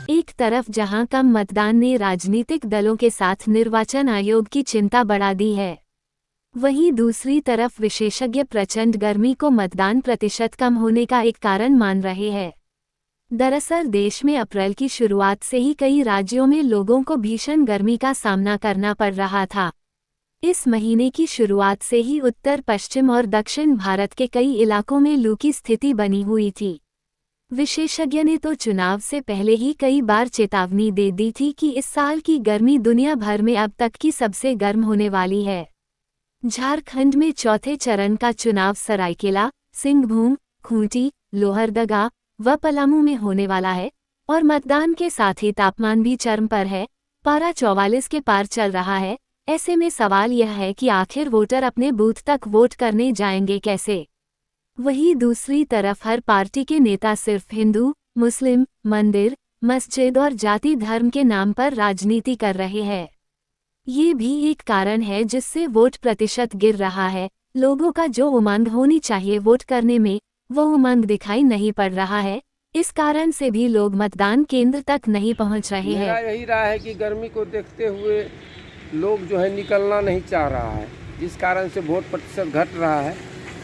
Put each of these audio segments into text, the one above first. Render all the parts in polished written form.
एक तरफ जहां कम मतदान ने राजनीतिक दलों के साथ निर्वाचन आयोग की चिंता बढ़ा दी है, वहीं दूसरी तरफ विशेषज्ञ प्रचंड गर्मी को मतदान प्रतिशत कम होने का एक कारण मान रहे हैं। दरअसल देश में अप्रैल की शुरुआत से ही कई राज्यों में लोगों को भीषण गर्मी का सामना करना पड़ रहा था। इस महीने की शुरुआत से ही उत्तर पश्चिम और दक्षिण भारत के कई इलाकों में लू की स्थिति बनी हुई थी। विशेषज्ञ ने तो चुनाव से पहले ही कई बार चेतावनी दे दी थी कि इस साल की गर्मी दुनिया भर में अब तक की सबसे गर्म होने वाली है। झारखंड में चौथे चरण का चुनाव सरायकेला, सिंहभूम, खूंटी, लोहरदगा व पलामू में होने वाला है और मतदान के साथ ही तापमान भी चरम पर है। पारा 44 के पार चल रहा है। ऐसे में सवाल यह है कि आखिर वोटर अपने बूथ तक वोट करने जाएंगे कैसे। वहीं दूसरी तरफ हर पार्टी के नेता सिर्फ हिंदू, मुस्लिम, मंदिर, मस्जिद और जाति धर्म के नाम पर राजनीति कर रहे हैं। ये भी एक कारण है जिससे वोट प्रतिशत गिर रहा है। लोगों का जो उमंग होनी चाहिए वोट करने में, वो उमंग दिखाई नहीं पड़ रहा है। इस कारण से भी लोग मतदान केंद्र तक नहीं पहुंच रहे हैं। यही रहा है कि गर्मी को देखते हुए लोग जो है निकलना नहीं चाह रहा है, जिस कारण से वोट प्रतिशत घट रहा है।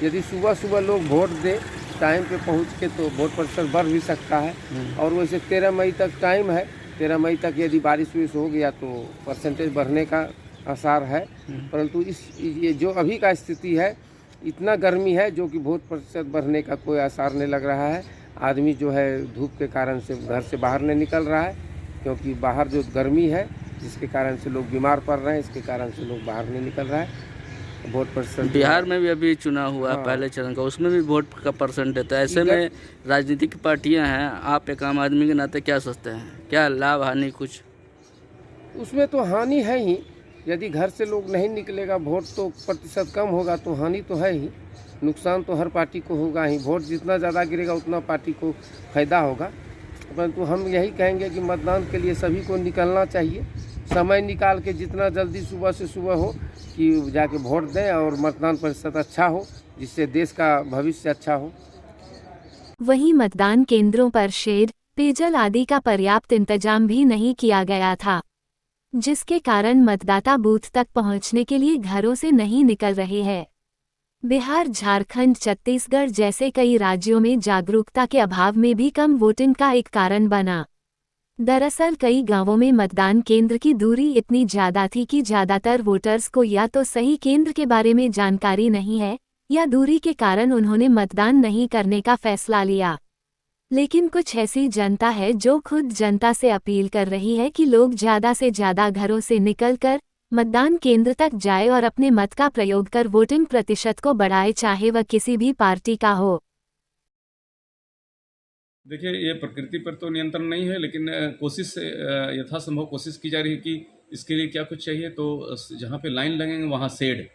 यदि सुबह सुबह लोग वोट दे टाइम पे पहुंच के तो वोट प्रतिशत बढ़ भी सकता है। और वैसे 13 मई तक टाइम है। 13 मई तक यदि बारिश हो गया तो परसेंटेज बढ़ने का आसार है। परंतु ये जो अभी का स्थिति है, इतना गर्मी है जो कि वोट प्रतिशत बढ़ने का कोई आसार नहीं लग रहा है। आदमी जो है धूप के कारण से घर से बाहर नहीं निकल रहा है, क्योंकि बाहर जो गर्मी है जिसके कारण से लोग बीमार पड़ रहे हैं, इसके कारण से लोग बाहर नहीं निकल रहा है। वोट परसेंट बिहार में भी अभी चुनाव हुआ पहले चरण का, उसमें भी वोट का परसेंट देता है। ऐसे में राजनीतिक पार्टियां हैं, आप एक आम आदमी के नाते क्या सोचते हैं, क्या लाभ हानि कुछ? उसमें तो हानि है ही। यदि घर से लोग नहीं निकलेगा, वोट तो प्रतिशत कम होगा तो हानि तो है ही। नुकसान तो हर पार्टी को होगा ही। वोट जितना ज़्यादा गिरेगा उतना पार्टी को फायदा होगा। परंतु हम यही कहेंगे कि मतदान के लिए सभी को निकलना चाहिए। समय निकाल के जितना जल्दी सुबह से सुबह हो कि जाके वोट दें और मतदान प्रतिशत अच्छा हो, जिससे देश का भविष्य अच्छा हो। वहीं मतदान केंद्रों पर शेड, पेयजल आदि का पर्याप्त इंतजाम भी नहीं किया गया था, जिसके कारण मतदाता बूथ तक पहुंचने के लिए घरों से नहीं निकल रहे हैं। बिहार, झारखंड, छत्तीसगढ़ जैसे कई राज्यों में जागरूकता के अभाव में भी कम वोटिंग का एक कारण बना। दरअसल कई गांवों में मतदान केंद्र की दूरी इतनी ज़्यादा थी कि ज़्यादातर वोटर्स को या तो सही केंद्र के बारे में जानकारी नहीं है या दूरी के कारण उन्होंने मतदान नहीं करने का फैसला लिया। लेकिन कुछ ऐसी जनता है जो खुद जनता से अपील कर रही है कि लोग ज़्यादा से ज़्यादा घरों से निकलकर मतदान केंद्र तक जाए और अपने मत का प्रयोग कर वोटिंग प्रतिशत को बढ़ाए, चाहे वह किसी भी पार्टी का हो। देखिए, ये प्रकृति पर तो नियंत्रण नहीं है, लेकिन कोशिश यथासंभव कोशिश की जा रही है कि इसके लिए क्या कुछ चाहिए। तो जहाँ पे लाइन लगेंगे वहाँ शेड,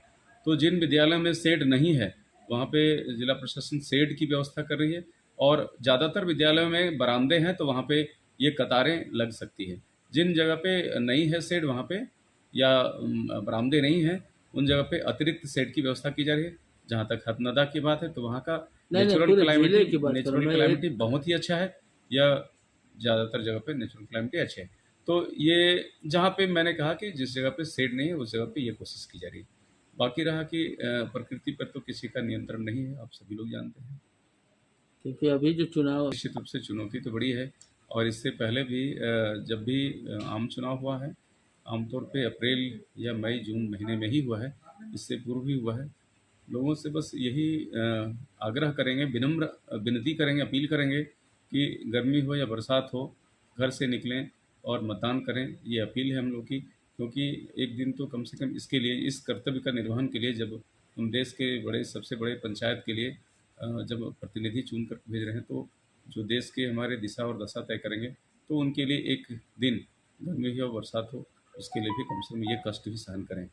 तो जिन विद्यालयों में शेड नहीं है वहाँ पे जिला प्रशासन शेड की व्यवस्था कर रही है। और ज़्यादातर विद्यालयों में बरामदे हैं तो वहाँ पे ये कतारें लग सकती है। जिन जगह पे नहीं है शेड वहाँ पे या बरामदे नहीं हैं, उन जगह पे अतिरिक्त शेड की व्यवस्था की जा रही है। जहाँ तक हथनदा की बात है तो वहाँ का नेचुरल क्लाइमेटी बहुत ही अच्छा है, या ज़्यादातर जगह पे नेचुरल क्लाइमेटी अच्छे है। तो ये जहाँ पे मैंने कहा कि जिस जगह पे शेड नहीं है उस जगह पे ये कोशिश की जा रही है। बाकी रहा कि प्रकृति पर तो किसी का नियंत्रण नहीं है, आप सभी लोग जानते हैं। क्योंकि अभी जो चुनाव निश्चित रूप से चुनौती तो बड़ी है, और इससे पहले भी जब भी आम चुनाव हुआ है, आमतौर पे अप्रैल या मई जून महीने में ही हुआ है, इससे पूर्व भी हुआ है। लोगों से बस यही आग्रह करेंगे, विनम्र विनती करेंगे, अपील करेंगे कि गर्मी हो या बरसात हो, घर से निकलें और मतदान करें। ये अपील है हम लोग की, क्योंकि एक दिन तो कम से कम इसके लिए, इस कर्तव्य का निर्वहन के लिए, जब हम देश के सबसे बड़े पंचायत के लिए जब प्रतिनिधि चुन कर भेज रहे हैं, तो जो देश के हमारे दिशा और दशा तय करेंगे, तो उनके लिए एक दिन गर्मी हो बरसात हो, उसके लिए भी कम से कम ये कष्ट भी सहन करें।